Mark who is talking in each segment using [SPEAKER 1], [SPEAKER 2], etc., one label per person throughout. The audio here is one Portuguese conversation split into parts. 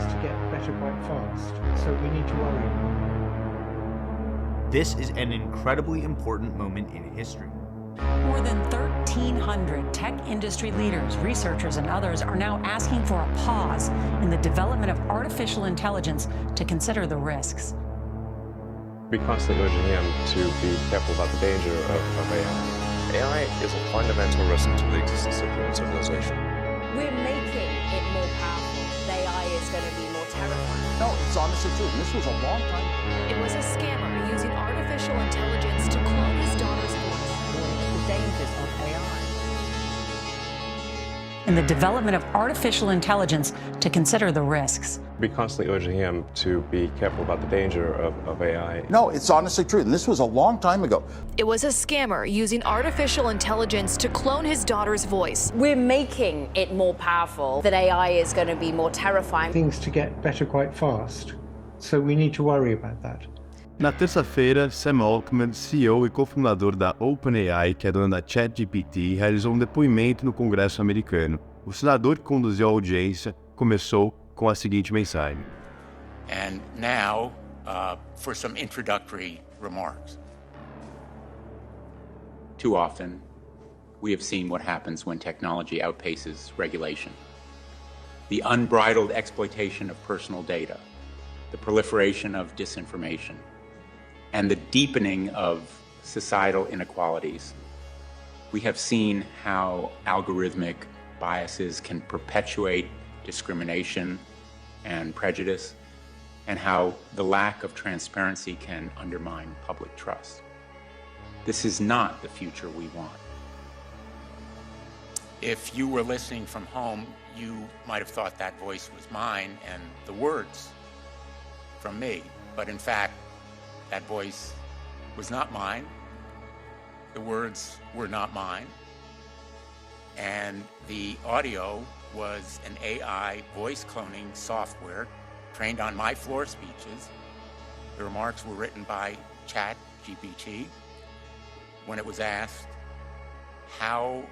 [SPEAKER 1] things to get better quite fast, so we need to worry.
[SPEAKER 2] This is an incredibly important moment in history.
[SPEAKER 3] More than 1,300 tech industry leaders, researchers, and others are now asking for a pause in the development of artificial intelligence to consider the risks.
[SPEAKER 4] We constantly urging him to be careful about the danger of AI.
[SPEAKER 5] AI is a fundamental risk to the existence of human civilization.
[SPEAKER 6] We're making it more powerful. The AI is going to be more terrifying.
[SPEAKER 7] No, it's honestly true. This was a long time ago.
[SPEAKER 8] It was a scammer using artificial intelligence to clone his daughter's voice.
[SPEAKER 6] The dangers of AI.
[SPEAKER 3] In the development of artificial intelligence to consider the risks.
[SPEAKER 4] We constantly urging him to be careful about the danger of AI.
[SPEAKER 7] No, it's honestly true. And this was a long time ago.
[SPEAKER 8] It was a scammer using artificial intelligence to clone his daughter's voice.
[SPEAKER 6] We're making it more powerful. That AI is going to be more terrifying.
[SPEAKER 1] Things to get better quite fast, so we need to worry about that.
[SPEAKER 9] Na terça-feira, Sam Altman, CEO e cofundador da OpenAI, que é dona da ChatGPT, realizou um depoimento no Congresso americano. O senador que conduziu a audiência começou com a seguinte mensagem.
[SPEAKER 10] And now, for some introductory remarks.
[SPEAKER 11] Too often, we have seen what happens when technology outpaces regulation. The unbridled exploitation of personal data, the proliferation of disinformation, and the deepening of societal inequalities. We have seen how algorithmic biases can perpetuate discrimination and prejudice, and how the lack of transparency can undermine public trust. This is not the future we want.
[SPEAKER 10] If you were listening from home, you might have thought that voice was mine and the words from me. But in fact, that voice was not mine. The words were not mine. And the audio was an AI voice cloning software trained on my floor speeches. The remarks were written by ChatGPT when it was asked how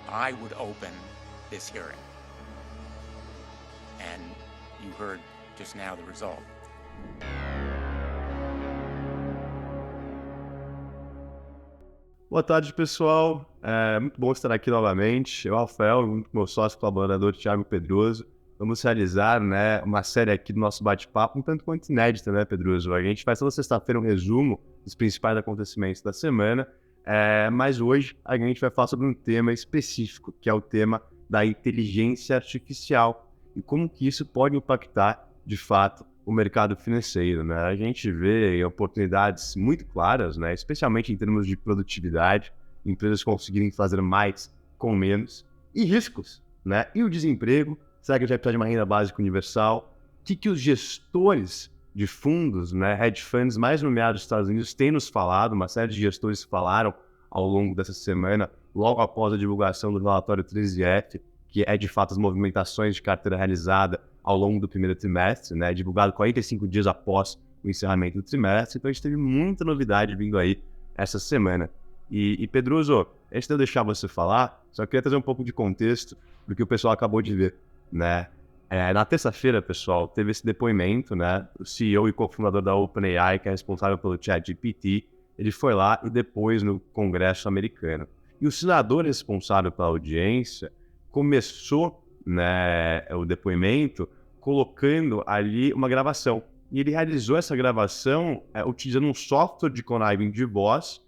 [SPEAKER 10] I would open this hearing. And you heard just now the result.
[SPEAKER 9] Boa tarde, pessoal. É muito bom estar aqui novamente. Eu, Rafael, junto com meu sócio colaborador, Thiago Pedroso, vamos realizar, uma série aqui do nosso bate-papo, um tanto quanto inédita, né, Pedroso? A gente faz toda sexta-feira um resumo dos principais acontecimentos da semana, mas hoje a gente vai falar sobre um tema específico, que é o tema da inteligência artificial e como que isso pode impactar, de fato, o mercado financeiro, né? A gente vê oportunidades muito claras, né? Especialmente em termos de produtividade, empresas conseguirem fazer mais com menos, e riscos, né? E o desemprego, será que a gente vai precisar de uma renda básica universal? O que os gestores de fundos, né, hedge funds mais nomeados dos Estados Unidos têm nos falado? Uma série de gestores falaram ao longo dessa semana, logo após a divulgação do relatório 13F, que é de fato as movimentações de carteira realizada ao longo do primeiro trimestre, né, divulgado 45 dias após o encerramento do trimestre. Então a gente teve muita novidade vindo aí essa semana. E Pedroso, antes de eu deixar você falar, só queria trazer um pouco de contexto do que o pessoal acabou de ver, né? Na terça-feira, pessoal, teve esse depoimento, né? O CEO e cofundador da OpenAI, que é responsável pelo ChatGPT, ele foi lá e depois no Congresso americano. E o senador responsável pela audiência começou, né, o depoimento colocando ali uma gravação. E ele realizou essa gravação utilizando um software de conniving de voz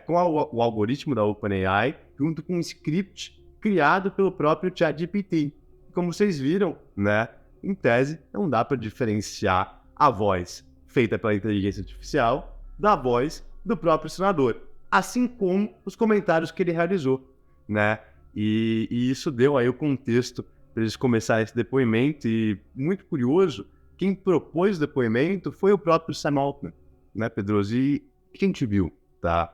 [SPEAKER 9] com o algoritmo da OpenAI, junto com um script criado pelo próprio ChatGPT. Como vocês viram, né, em tese, não dá para diferenciar a voz feita pela inteligência artificial da voz do próprio senador, assim como os comentários que ele realizou, né? E isso deu aí o contexto para eles começarem esse depoimento. E muito curioso, quem propôs o depoimento foi o próprio Sam Altman, né, Pedroso? E o que a gente viu, tá?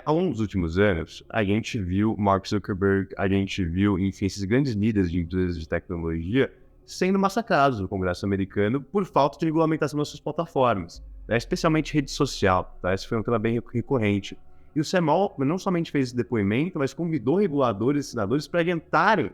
[SPEAKER 9] Ao longo dos últimos anos, a gente viu Mark Zuckerberg, a gente viu, enfim, esses grandes líderes de empresas de tecnologia sendo massacrados no Congresso americano por falta de regulamentação das suas plataformas, né, especialmente rede social, tá? Esse foi um tema bem recorrente. E o Sam Altman não somente fez esse depoimento, mas convidou reguladores e senadores para adiantarem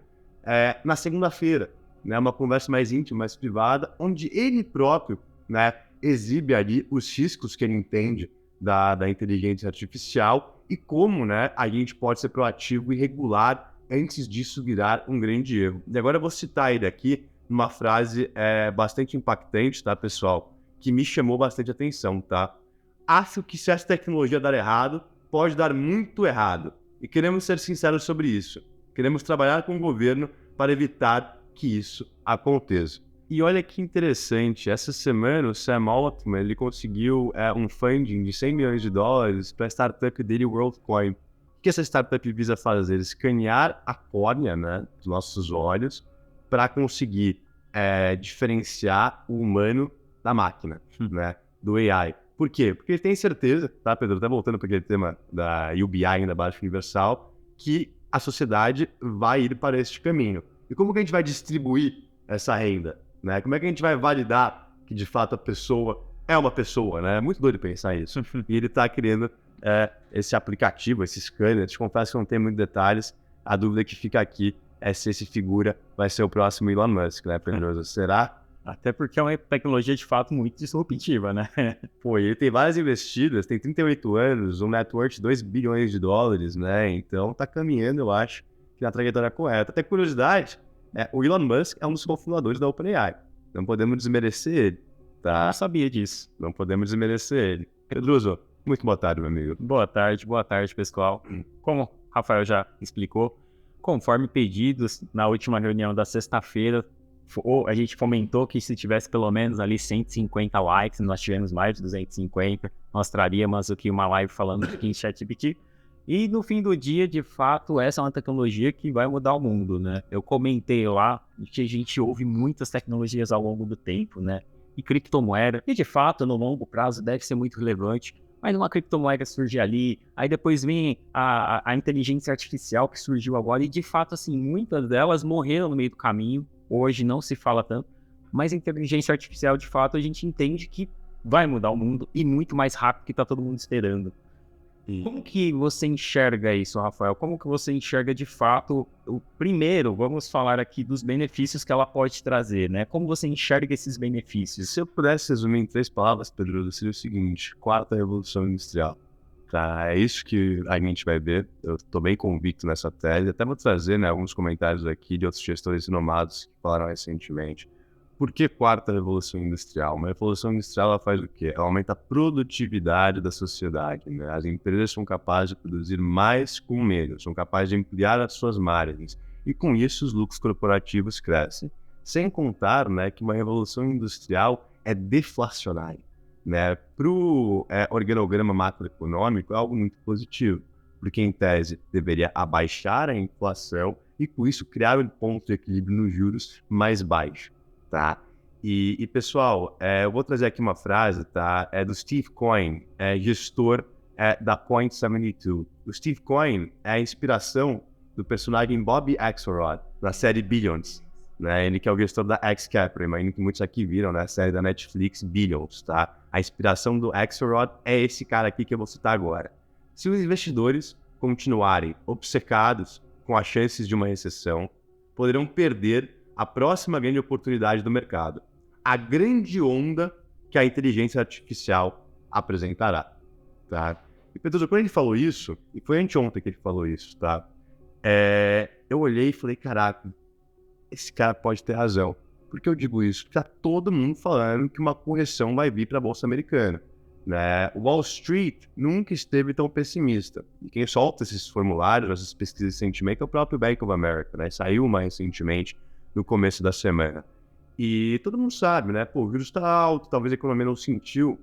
[SPEAKER 9] na segunda-feira, né, uma conversa mais íntima, mais privada, onde ele próprio, né, exibe ali os riscos que ele entende da inteligência artificial e como, né, a gente pode ser proativo e regular antes disso virar um grande erro. E agora eu vou citar ele aqui numa frase bastante impactante, tá, pessoal, que me chamou bastante atenção, tá? Acho que se essa tecnologia dar errado, pode dar muito errado. E queremos ser sinceros sobre isso. Queremos trabalhar com o governo para evitar que isso aconteça. E olha que interessante, essa semana o Sam Altman ele conseguiu um funding de $100 milhões para a startup dele, WorldCoin. O que essa startup visa fazer? Escanear a córnea, né, dos nossos olhos para conseguir diferenciar o humano da máquina, né, do AI. Por quê? Porque ele tem certeza, tá, Pedro? Até voltando para aquele tema da UBI, ainda Baixa Universal, que a sociedade vai ir para este caminho. E como que a gente vai distribuir essa renda? Né? Como é que a gente vai validar que, de fato, a pessoa é uma pessoa? Né? É muito doido pensar isso. E ele está criando esse aplicativo, esse scanner. Eu te confesso que não tem muitos detalhes. A dúvida que fica aqui é se esse figura vai ser o próximo Elon Musk, né, Pedro? Será?
[SPEAKER 12] Até porque é uma tecnologia, de fato, muito disruptiva, né?
[SPEAKER 9] Pô, ele tem várias investidas, tem 38 anos, um net worth de $2 bilhões, né? Então tá caminhando, eu acho, na trajetória correta. Até curiosidade, o Elon Musk é um dos cofundadores da OpenAI. Não podemos desmerecer ele, tá?
[SPEAKER 12] Não sabia disso.
[SPEAKER 9] Não podemos desmerecer ele. Pedroso, muito boa tarde, meu amigo.
[SPEAKER 12] Boa tarde, pessoal. Como o Rafael já explicou, conforme pedidos na última reunião da sexta-feira, a gente comentou que se tivesse pelo menos ali 150 likes, nós tivemos mais de 250, nós traríamos aqui uma live falando aqui em ChatGPT. E no fim do dia, de fato, essa é uma tecnologia que vai mudar o mundo, né? Eu comentei lá que a gente ouve muitas tecnologias ao longo do tempo, né? E criptomoeda, que de fato no longo prazo deve ser muito relevante, mas uma criptomoeda surge ali, aí depois vem a inteligência artificial que surgiu agora e de fato, assim, muitas delas morreram no meio do caminho. Hoje não se fala tanto, mas a inteligência artificial, de fato, a gente entende que vai mudar o mundo e muito mais rápido que está todo mundo esperando. Como que você enxerga isso, Rafael? Como que você enxerga, de fato, primeiro, vamos falar aqui dos benefícios que ela pode trazer, né? Como você enxerga esses benefícios?
[SPEAKER 9] Se eu pudesse resumir em 3 palavras, Pedro, seria o seguinte: quarta revolução industrial. Tá? É isso que a gente vai ver. Eu estou bem convicto nessa tese. Até vou trazer, né, alguns comentários aqui de outros gestores renomados que falaram recentemente. Por que quarta revolução industrial? Uma revolução industrial ela faz o quê? Ela aumenta a produtividade da sociedade. Né? As empresas são capazes de produzir mais com menos, são capazes de ampliar as suas margens. E com isso os lucros corporativos crescem. Sem contar, né, que uma revolução industrial é deflacionária. Né? Para o organograma macroeconômico é algo muito positivo, porque em tese deveria abaixar a inflação e com isso criar um ponto de equilíbrio nos juros mais baixo. Tá? E pessoal, eu vou trazer aqui uma frase, tá? Do Steve Cohen, gestor da Point72. O Steve Cohen é a inspiração do personagem Bobby Axelrod, na série Billions. Né? Ele que é o gestor da X-Capital, imagino que muitos aqui viram, né? A série da Netflix, Billions. Tá? A inspiração do Axelrod é esse cara aqui que eu vou citar agora. Se os investidores continuarem obcecados com as chances de uma recessão, poderão perder a próxima grande oportunidade do mercado, a grande onda que a inteligência artificial apresentará, tá? E Pedro, quando ele falou isso, e foi anteontem que ele falou isso, tá? Eu olhei e falei, caraca, esse cara pode ter razão. Por que eu digo isso? Porque tá todo mundo falando que uma correção vai vir para a Bolsa Americana, né? O Wall Street nunca esteve tão pessimista. E quem solta esses formulários, essas pesquisas recentemente, é o próprio Bank of America, né? Saiu uma recentemente, no começo da semana. E todo mundo sabe, né? Pô, o vírus está alto, talvez a economia não sentiu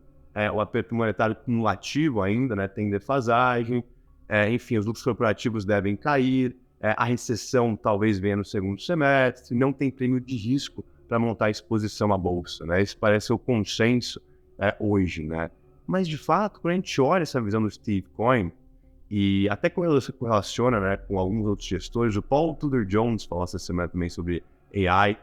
[SPEAKER 9] o aperto monetário cumulativo ainda, né? Tem defasagem, enfim, os lucros corporativos devem cair, a recessão talvez venha no segundo semestre, não tem prêmio de risco para montar exposição à bolsa, né? Isso parece ser o consenso hoje, né? Mas, de fato, quando a gente olha essa visão do Steve Cohen, e até quando ela se correlaciona, né, com alguns outros gestores, o Paul Tudor Jones falou essa semana também sobre AI,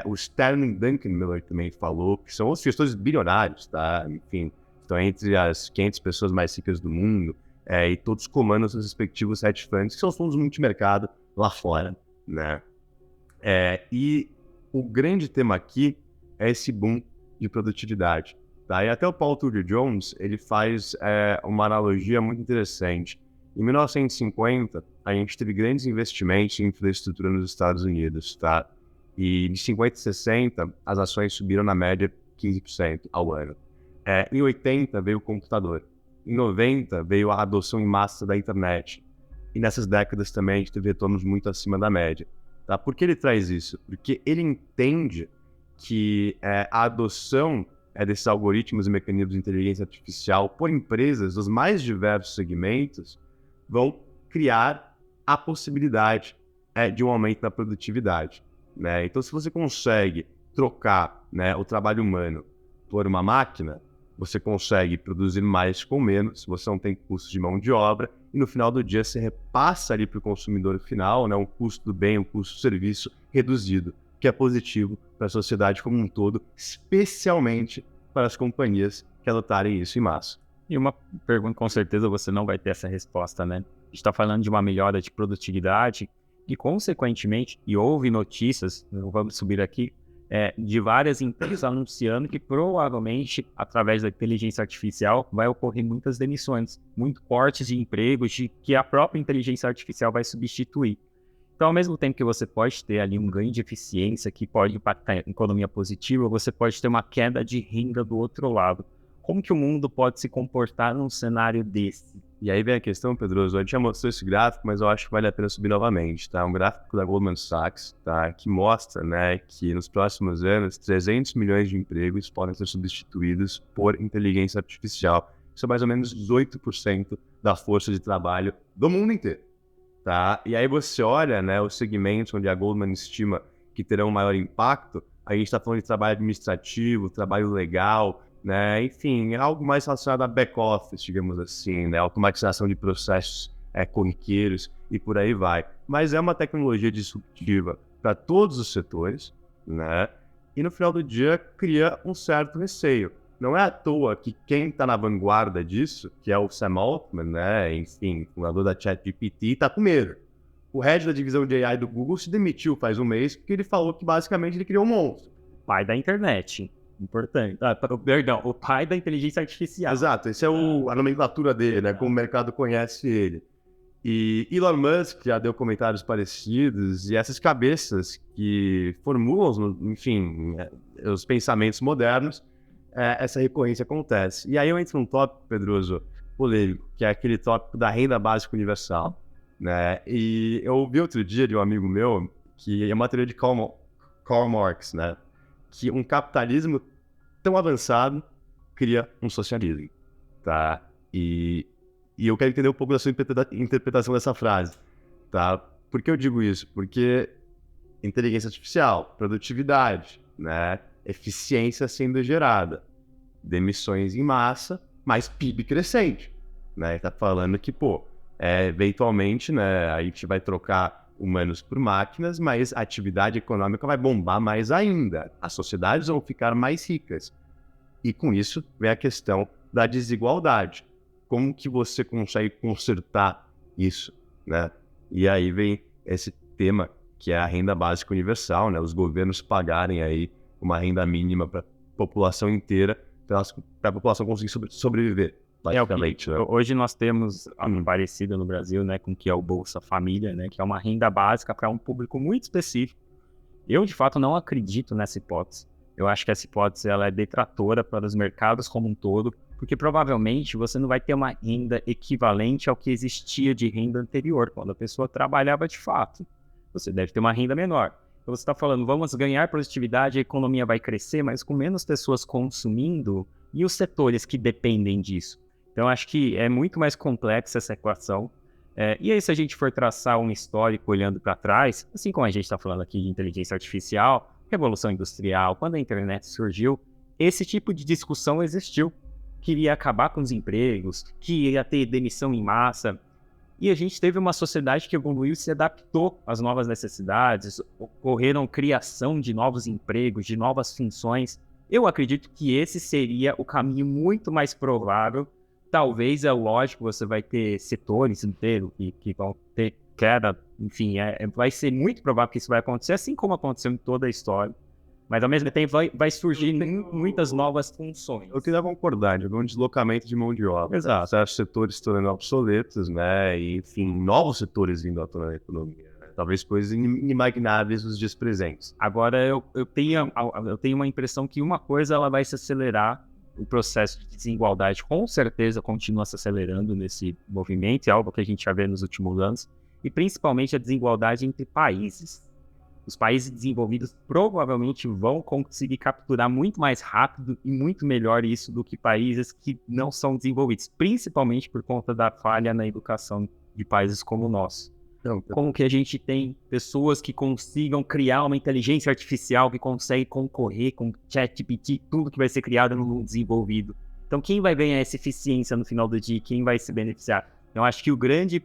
[SPEAKER 9] o Sterling Duncan-Miller também falou, que são outros gestores bilionários, tá? Enfim, estão entre as 500 pessoas mais ricas do mundo, e todos comandam seus respectivos hedge funds, que são os fundos multimercado lá fora, né? E o grande tema aqui é esse boom de produtividade. Tá? E até o Paul Tudor Jones, ele faz uma analogia muito interessante. Em 1950, a gente teve grandes investimentos em infraestrutura nos Estados Unidos, tá? E de 50 e 60, as ações subiram na média 15% ao ano. Em 80, veio o computador. Em 90, veio a adoção em massa da internet. E nessas décadas também a gente teve retornos muito acima da média. Tá? Por que ele traz isso? Porque ele entende que a adoção desses algoritmos e mecanismos de inteligência artificial por empresas dos mais diversos segmentos vão criar a possibilidade de um aumento da produtividade. Né? Então, se você consegue trocar, né, o trabalho humano por uma máquina, você consegue produzir mais com menos, você não tem custos de mão de obra, e no final do dia você repassa ali para o consumidor final, né, um custo do bem, um custo do serviço reduzido, que é positivo para a sociedade como um todo, especialmente para as companhias que adotarem isso em massa.
[SPEAKER 12] E uma pergunta, com certeza você não vai ter essa resposta, né? A gente está falando de uma melhora de produtividade e, consequentemente, e houve notícias, vamos subir aqui, de várias empresas anunciando que provavelmente, através da inteligência artificial, vai ocorrer muitas demissões, muitos cortes de empregos que a própria inteligência artificial vai substituir. Então, ao mesmo tempo que você pode ter ali um ganho de eficiência que pode impactar a economia positiva, você pode ter uma queda de renda do outro lado. Como que o mundo pode se comportar num cenário desse?
[SPEAKER 9] E aí vem a questão, Pedroso, a gente já mostrou esse gráfico, mas eu acho que vale a pena subir novamente, tá? Um gráfico da Goldman Sachs, tá? Que mostra, né, que nos próximos anos, 300 milhões de empregos podem ser substituídos por inteligência artificial. Isso é mais ou menos 18% da força de trabalho do mundo inteiro, tá? E aí você olha, né, os segmentos onde a Goldman estima que terão maior impacto, a gente está falando de trabalho administrativo, trabalho legal, né? Enfim, é algo mais relacionado a back-office, digamos assim, né? Automatização de processos corriqueiros e por aí vai. Mas é uma tecnologia disruptiva para todos os setores, né? E no final do dia cria um certo receio. Não é à toa que quem está na vanguarda disso, que é o Sam Altman, né? Enfim, fundador da ChatGPT, está com medo. O head da divisão de AI do Google se demitiu faz um mês porque ele falou que basicamente ele criou um monstro.
[SPEAKER 12] Pai da internet. Importante. Perdão, o pai da inteligência artificial.
[SPEAKER 9] Exato, essa é a nomenclatura dele, né? Como o mercado conhece ele. E Elon Musk já deu comentários parecidos, e essas cabeças que formulam, enfim, os pensamentos modernos, essa recorrência acontece. E aí eu entro num tópico, Pedroso, polêmico, que é aquele tópico da renda básica universal, né? E eu ouvi outro dia de um amigo meu, que é uma teoria de Karl Marx, né? Que um capitalismo tão avançado cria um socialismo, tá? E eu quero entender um pouco da sua interpretação dessa frase, tá? Por que eu digo isso? Porque inteligência artificial, produtividade, né? Eficiência sendo gerada, demissões em massa, mas PIB crescente, né? Tá falando que, eventualmente, né, a gente vai trocar humanos por máquinas, mas a atividade econômica vai bombar mais ainda. As sociedades vão ficar mais ricas. E com isso vem a questão da desigualdade. Como que você consegue consertar isso, né? E aí vem esse tema que é a renda básica universal, né? Os governos pagarem aí uma renda mínima para a população inteira, para a população conseguir sobreviver.
[SPEAKER 12] Hoje nós temos algo parecido no Brasil, né, com o que é o Bolsa Família, né, que é uma renda básica para um público muito específico. Eu, de fato, não acredito nessa hipótese. Eu acho que essa hipótese ela é detratora para os mercados como um todo, porque provavelmente você não vai ter uma renda equivalente ao que existia de renda anterior, quando a pessoa trabalhava de fato. Você deve ter uma renda menor. Então você está falando, vamos ganhar produtividade, a economia vai crescer, mas com menos pessoas consumindo, e os setores que dependem disso? Então, acho que é muito mais complexa essa equação. E aí, se a gente for traçar um histórico olhando para trás, assim como a gente está falando aqui de inteligência artificial, revolução industrial, quando a internet surgiu, esse tipo de discussão existiu. Que iria acabar com os empregos, que ia ter demissão em massa. E a gente teve uma sociedade que evoluiu e se adaptou às novas necessidades, ocorreram criação de novos empregos, de novas funções. Eu acredito que esse seria o caminho muito mais provável. Talvez é lógico, você vai ter setores inteiros que vão ter queda, enfim, vai ser muito provável que isso vai acontecer, assim como aconteceu em toda a história. Mas ao mesmo tempo vai surgir muitas novas funções.
[SPEAKER 9] Eu queria concordar, de um deslocamento de mão de obra.
[SPEAKER 12] Exato.
[SPEAKER 9] Certos setores se tornando obsoletos, né? E, enfim, novos setores vindo à tona na economia. Né? Talvez coisas inimagináveis nos dias presentes.
[SPEAKER 12] Agora, eu tenho uma impressão que uma coisa ela vai se acelerar, o processo de desigualdade com certeza continua se acelerando nesse movimento, é algo que a gente já vê nos últimos anos, e principalmente a desigualdade entre países. Os países desenvolvidos provavelmente vão conseguir capturar muito mais rápido e muito melhor isso do que países que não são desenvolvidos, principalmente por conta da falha na educação de países como o nosso. Então, como que a gente tem pessoas que consigam criar uma inteligência artificial que consegue concorrer com ChatGPT, tudo que vai ser criado no mundo desenvolvido. Então, quem vai ganhar essa eficiência no final do dia? Quem vai se beneficiar? Eu acho que o grande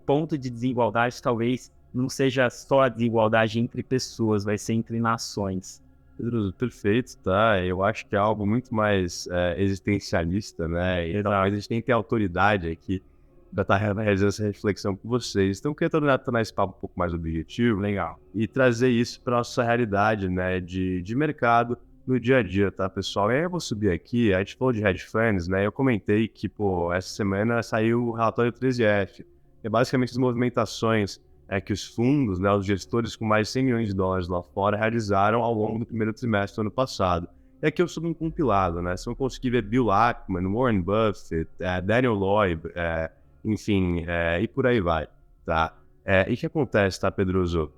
[SPEAKER 12] ponto de desigualdade talvez não seja só a desigualdade entre pessoas, vai ser entre nações.
[SPEAKER 9] Pedro, perfeito, tá? Eu acho que é algo muito mais existencialista, né? Então, a gente tem que ter autoridade aqui para estar realizando essa reflexão com vocês. Então, eu queria tornar esse papo um pouco mais objetivo, legal, e trazer isso para a nossa realidade, né? De mercado no dia a dia, tá, pessoal? E aí eu vou subir aqui, a gente falou de hedge funds, né? Eu comentei que, essa semana saiu o relatório 13F, que é basicamente as movimentações que os fundos, né, os gestores com mais de 100 milhões de dólares lá fora realizaram ao longo do primeiro trimestre do ano passado. E aqui eu sou um compilado, né? Vocês vão conseguir ver Bill Ackman, Warren Buffett, Daniel Loeb, enfim, e por aí vai, tá? E o que acontece, tá, Pedroso?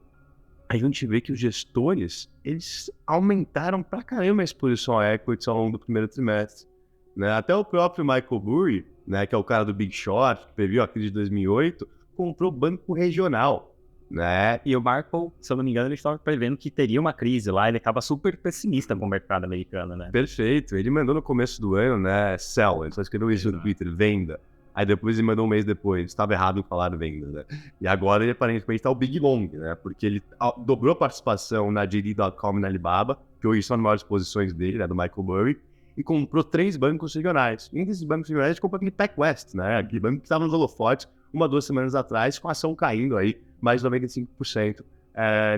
[SPEAKER 9] A gente vê que os gestores, eles aumentaram pra caramba a exposição a equities ao longo do primeiro trimestre, né? Até o próprio Michael Burry, né, que é o cara do Big Short, que previu a crise de 2008, comprou banco regional, né?
[SPEAKER 12] E o Marco, se eu não me engano, ele estava prevendo que teria uma crise lá, ele estava super pessimista com o mercado americano, né?
[SPEAKER 9] Perfeito, ele mandou no começo do ano, né, sell, ele só escreveu isso no Twitter, venda. Aí depois ele mandou um mês depois, estava errado em falar venda, né? E agora ele aparentemente tá o Big Long, né? Porque ele dobrou a participação na JD.com e na Alibaba, que hoje são as maiores posições dele, né, do Michael Burry, e comprou 3 bancos regionais. E entre esses bancos regionais, ele comprou aquele PacWest, né? Aquele banco que estava nos holofotes 2 semanas atrás, com a ação caindo aí mais de 95%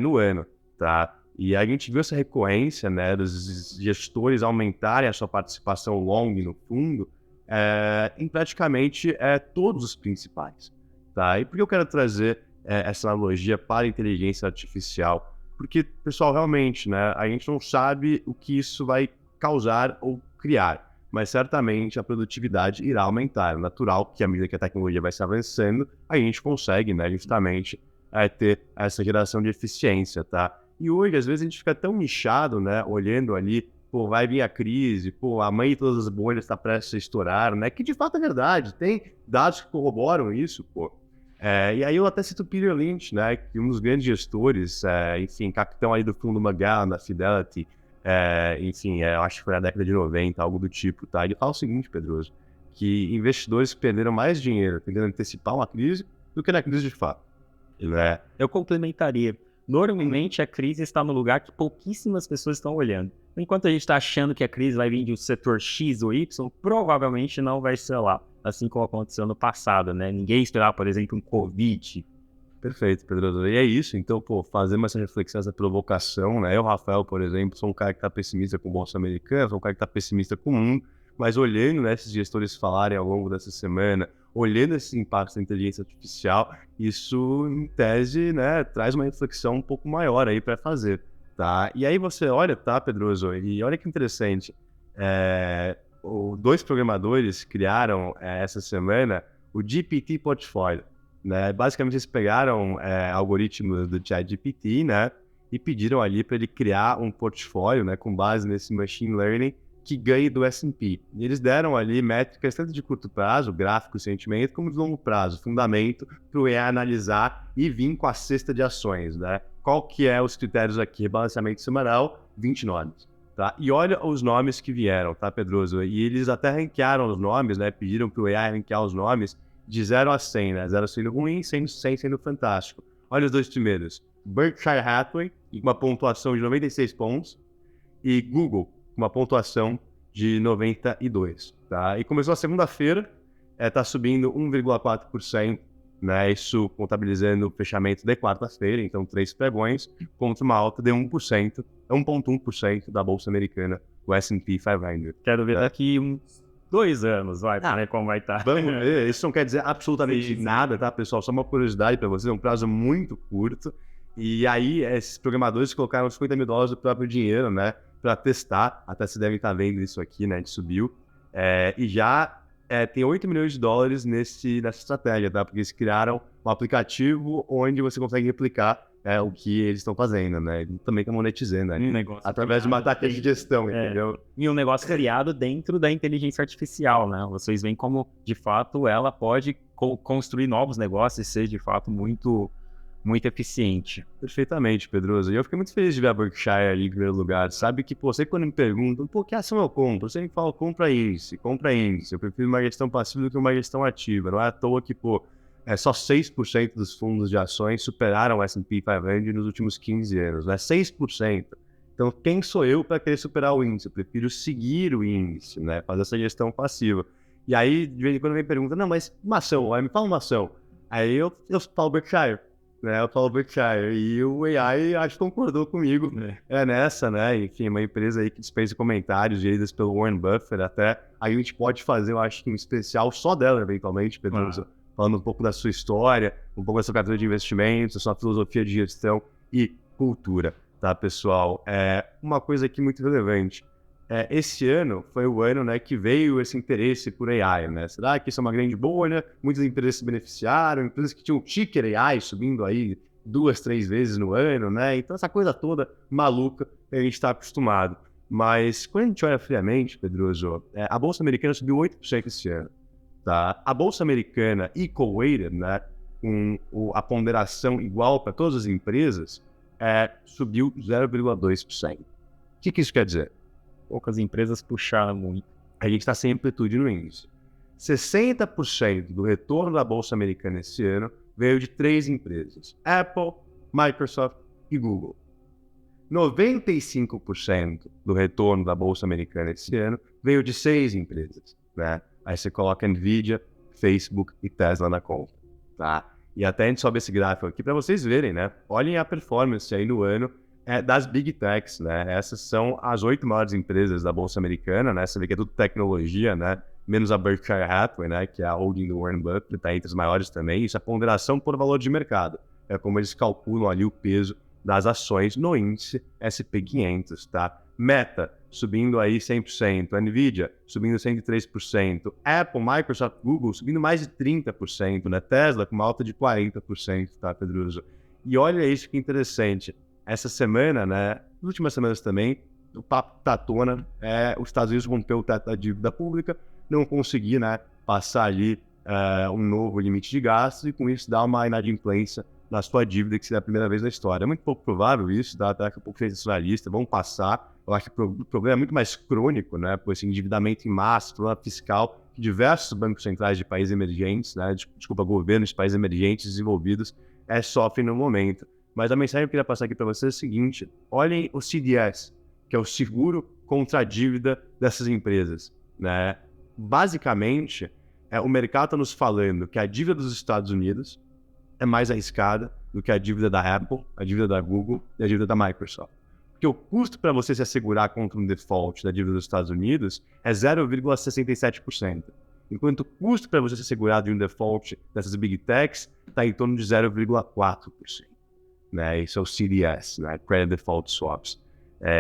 [SPEAKER 9] no ano, tá? E a gente viu essa recorrência, né, dos gestores aumentarem a sua participação long no fundo em praticamente todos os principais, tá? E por que eu quero trazer essa analogia para a inteligência artificial? Porque, pessoal, realmente, né, a gente não sabe o que isso vai causar ou criar, mas certamente a produtividade irá aumentar. É natural que à medida que a tecnologia vai se avançando, a gente consegue, né, justamente ter essa geração de eficiência, tá? E hoje, às vezes, a gente fica tão nichado, né, olhando ali, vai vir a crise, a mãe de todas as bolhas está prestes a estourar, né, que de fato é verdade, tem dados que corroboram isso, e aí eu até cito o Peter Lynch, né, que um dos grandes gestores, enfim, capitão aí do fundo Magellan, da Fidelity, enfim, eu acho que foi na década de 90, algo do tipo, tá? Ele fala o seguinte, Pedroso, que investidores perderam mais dinheiro tentando antecipar uma crise do que na crise de fato, né?
[SPEAKER 12] Eu complementaria. Normalmente a crise está no lugar que pouquíssimas pessoas estão olhando. Enquanto a gente está achando que a crise vai vir de um setor X ou Y, provavelmente não vai ser lá, assim como aconteceu no passado, né? Ninguém esperava, por exemplo, um Covid.
[SPEAKER 9] Perfeito, Pedro. E é isso. Então, fazendo essa reflexão, essa provocação, né? Eu, Rafael, por exemplo, sou um cara que está pessimista com o Bolsa Americana, sou um cara que está pessimista com o mundo, mas olhando, né, esses gestores falarem ao longo dessa semana, olhando esses impactos da inteligência artificial, isso, em tese, né, traz uma reflexão um pouco maior aí para fazer, tá? E aí você olha, tá, Pedroso, e olha que interessante, 2 programadores criaram essa semana o GPT Portfolio, né? Basicamente eles pegaram algoritmos do ChatGPT, né, e pediram ali para ele criar um portfólio, né, com base nesse machine learning que ganhe do S&P. E eles deram ali métricas tanto de curto prazo, gráfico, sentimento, como de longo prazo, fundamento para o AI analisar e vir com a cesta de ações, né? Qual que é os critérios aqui? Balanceamento semanal, 20 nomes, tá? E olha os nomes que vieram, tá, Pedroso? E eles até ranquearam os nomes, né? Pediram para o AI ranquear os nomes de 0 a 100, né? 0 sendo ruim, 100 sendo fantástico. Olha os 2 primeiros. Berkshire Hathaway, com uma pontuação de 96 pontos, e Google, uma pontuação de 92, tá? E começou a segunda-feira, tá subindo 1,4%, né? Isso contabilizando o fechamento de quarta-feira, então 3 pregões, contra uma alta de 1%, é 1,1% da Bolsa Americana, o S&P 500.
[SPEAKER 12] Quero ver daqui uns 2 anos, vai, pra ver como vai estar.
[SPEAKER 9] Vamos ver, isso não quer dizer absolutamente nada, tá, pessoal? Só uma curiosidade para vocês, é um prazo muito curto. E aí, esses programadores colocaram $50 mil do próprio dinheiro, né, para testar. Até vocês devem estar vendo isso aqui, né, a gente subiu. E já tem $8 milhões nessa estratégia, tá? Porque eles criaram um aplicativo onde você consegue replicar o que eles estão fazendo, né? E também estão monetizando, né? Através de uma tática de gestão, entendeu?
[SPEAKER 12] E um negócio criado dentro da inteligência artificial, né? Vocês veem como, de fato, ela pode construir novos negócios e ser, de fato, muito eficiente.
[SPEAKER 9] Perfeitamente, Pedroso. E eu fiquei muito feliz de ver a Berkshire ali em primeiro lugar. Sabe que, você quando me perguntam, que ação eu compro? Você me fala, compra índice. Eu prefiro uma gestão passiva do que uma gestão ativa. Não é à toa que, só 6% dos fundos de ações superaram o S&P 500 nos últimos 15 anos, né? 6%. Então, quem sou eu para querer superar o índice? Eu prefiro seguir o índice, né? Fazer essa gestão passiva. E aí, de vez em quando me pergunta, não, mas uma ação, me fala uma ação. Aí eu falo Berkshire. Eu falo Berkshire, e o AI acho que concordou comigo nessa, né? Enfim, uma empresa aí que dispensa comentários, geridas pelo Warren Buffett, até aí a gente pode fazer, eu acho que um especial só dela, eventualmente, Pedro, falando um pouco da sua história, um pouco da sua carteira de investimentos, da sua filosofia de gestão e cultura, tá, pessoal? Uma coisa aqui muito relevante. Esse ano foi o ano, né, que veio esse interesse por AI, né? Será que isso é uma grande bolha? Muitas empresas se beneficiaram, empresas que tinham ticker AI subindo aí 2, 3 vezes no ano, né? Então essa coisa toda maluca a gente está acostumado. Mas quando a gente olha friamente, Pedroso, a Bolsa Americana subiu 8% esse ano, tá? A Bolsa Americana equal-weighted, né, com a ponderação igual para todas as empresas, subiu 0,2%. O que isso quer dizer?
[SPEAKER 12] Poucas empresas puxaram muito.
[SPEAKER 9] A gente está sem amplitude no índice. 60% do retorno da Bolsa Americana esse ano veio de 3 empresas: Apple, Microsoft e Google. 95% do retorno da Bolsa Americana esse ano veio de 6 empresas, né? Aí você coloca Nvidia, Facebook e Tesla na conta, tá? E até a gente sobe esse gráfico aqui para vocês verem, né? Olhem a performance aí no ano das Big Techs, né? Essas são as 8 maiores empresas da Bolsa Americana, né? Você vê que é tudo tecnologia, né? Menos a Berkshire Hathaway, né? Que é a holding do Warren Buffett, está entre as maiores também. Isso é ponderação por valor de mercado. É como eles calculam ali o peso das ações no índice S&P 500, tá? Meta subindo aí 100%, Nvidia subindo 103%, Apple, Microsoft, Google subindo mais de 30%, né? Tesla com uma alta de 40%, tá, Pedroso? E olha isso que interessante. Essa semana, né, nas últimas semanas também, o papo tá à tona, os Estados Unidos rompeu o teto da dívida pública, não conseguir, né, passar ali um novo limite de gastos e com isso dar uma inadimplência na sua dívida, que seria a primeira vez na história. É muito pouco provável isso, tá? Daqui a pouco sensacionalista, vão passar. Eu acho que o problema é muito mais crônico, né, por esse endividamento em massa, problema fiscal, que diversos bancos centrais de países emergentes, né, governos de países emergentes desenvolvidos, sofrem no momento. Mas a mensagem que eu queria passar aqui para vocês é a seguinte: olhem o CDS, que é o seguro contra a dívida dessas empresas, né? Basicamente, o mercado está nos falando que a dívida dos Estados Unidos é mais arriscada do que a dívida da Apple, a dívida da Google e a dívida da Microsoft. Porque o custo para você se assegurar contra um default da dívida dos Estados Unidos é 0,67%. Enquanto o custo para você se assegurar de um default dessas Big Techs está em torno de 0,4%. Né? Isso é o CDS, né? Credit Default Swaps.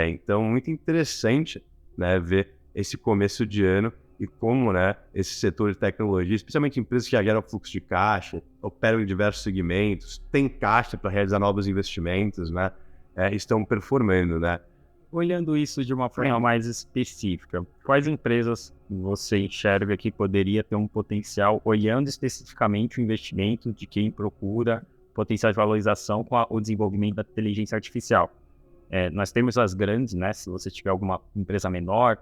[SPEAKER 9] Então, muito interessante, né, ver esse começo de ano e como, né, esse setor de tecnologia, especialmente empresas que já geram fluxo de caixa, operam em diversos segmentos, têm caixa para realizar novos investimentos, né, estão performando, né?
[SPEAKER 12] Olhando isso de uma forma mais específica, quais empresas você enxerga que poderia ter um potencial, olhando especificamente o investimento de quem procura potencial de valorização com o desenvolvimento da inteligência artificial? Nós temos as grandes, né? Se você tiver alguma empresa menor,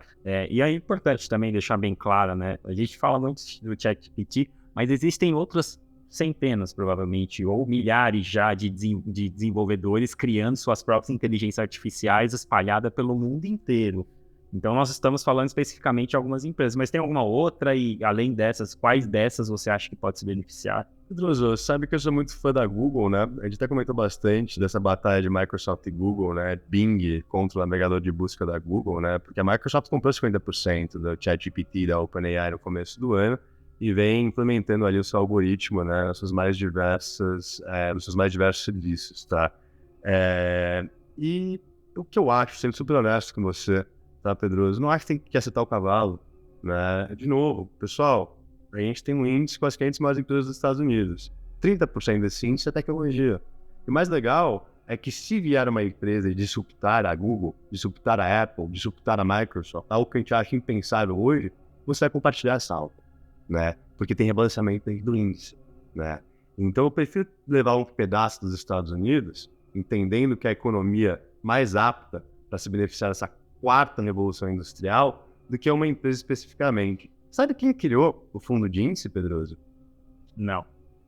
[SPEAKER 12] e é importante também deixar bem claro, né? A gente fala muito do ChatGPT, mas existem outras centenas, provavelmente, ou milhares já de desenvolvedores criando suas próprias inteligências artificiais espalhadas pelo mundo inteiro. Então nós estamos falando especificamente de algumas empresas, mas tem alguma outra e além dessas, quais dessas você acha que pode se beneficiar?
[SPEAKER 9] Pedroso, sabe que eu sou muito fã da Google, né? A gente até comentou bastante dessa batalha de Microsoft e Google, né? Bing contra o navegador de busca da Google, né? Porque a Microsoft comprou 50% do ChatGPT da OpenAI no começo do ano e vem implementando ali o seu algoritmo, né? Nos seus mais diversos serviços, tá? E o que eu acho, sendo super honesto com você, tá, Pedroso? Não acho que tem que acertar o cavalo, né? De novo, pessoal, a gente tem um índice com as 500 maiores empresas dos Estados Unidos. 30% desse índice é tecnologia. E o mais legal é que se vier uma empresa disruptar a Google, disruptar a Apple, disruptar a Microsoft, algo que a gente acha impensável hoje, você vai compartilhar essa alta, né? Porque tem rebalanceamento dentro do índice, né? Então eu prefiro levar um pedaço dos Estados Unidos, entendendo que é a economia mais apta para se beneficiar dessa quarta revolução industrial, do que uma empresa especificamente. Sabe quem criou o fundo de índice, Pedroso?
[SPEAKER 12] Não.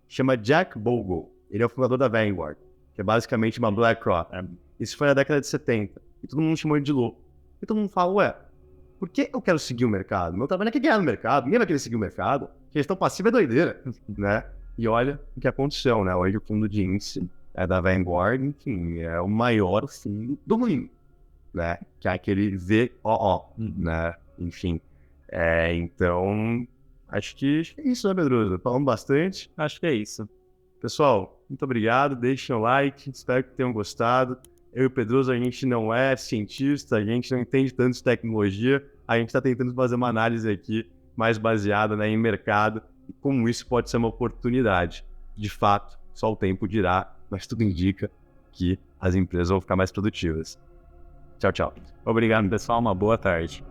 [SPEAKER 9] Chama Jack Bogle. Ele é o fundador da Vanguard, que é basicamente uma BlackRock. Isso foi na década de 70. E todo mundo chamou ele de louco. E todo mundo fala, ué, por que eu quero seguir o mercado? Meu trabalho é ganhar no mercado. Ninguém vai querer seguir o mercado. Gestão passiva é doideira, né? E olha o que aconteceu, né? Hoje o fundo de índice é da Vanguard, enfim, é o maior fundo do mundo, né? Que é aquele VOO, né? Enfim. Então, acho que é isso, né, Pedroso? Falamos bastante.
[SPEAKER 12] Acho que é isso.
[SPEAKER 9] Pessoal, muito obrigado. Deixem o like. Espero que tenham gostado. Eu e o Pedroso, a gente não é cientista, a gente não entende tanto de tecnologia. A gente está tentando fazer uma análise aqui mais baseada, né, em mercado e como isso pode ser uma oportunidade. De fato, só o tempo dirá, mas tudo indica que as empresas vão ficar mais produtivas. Tchau, tchau.
[SPEAKER 12] Obrigado, pessoal. Uma boa tarde.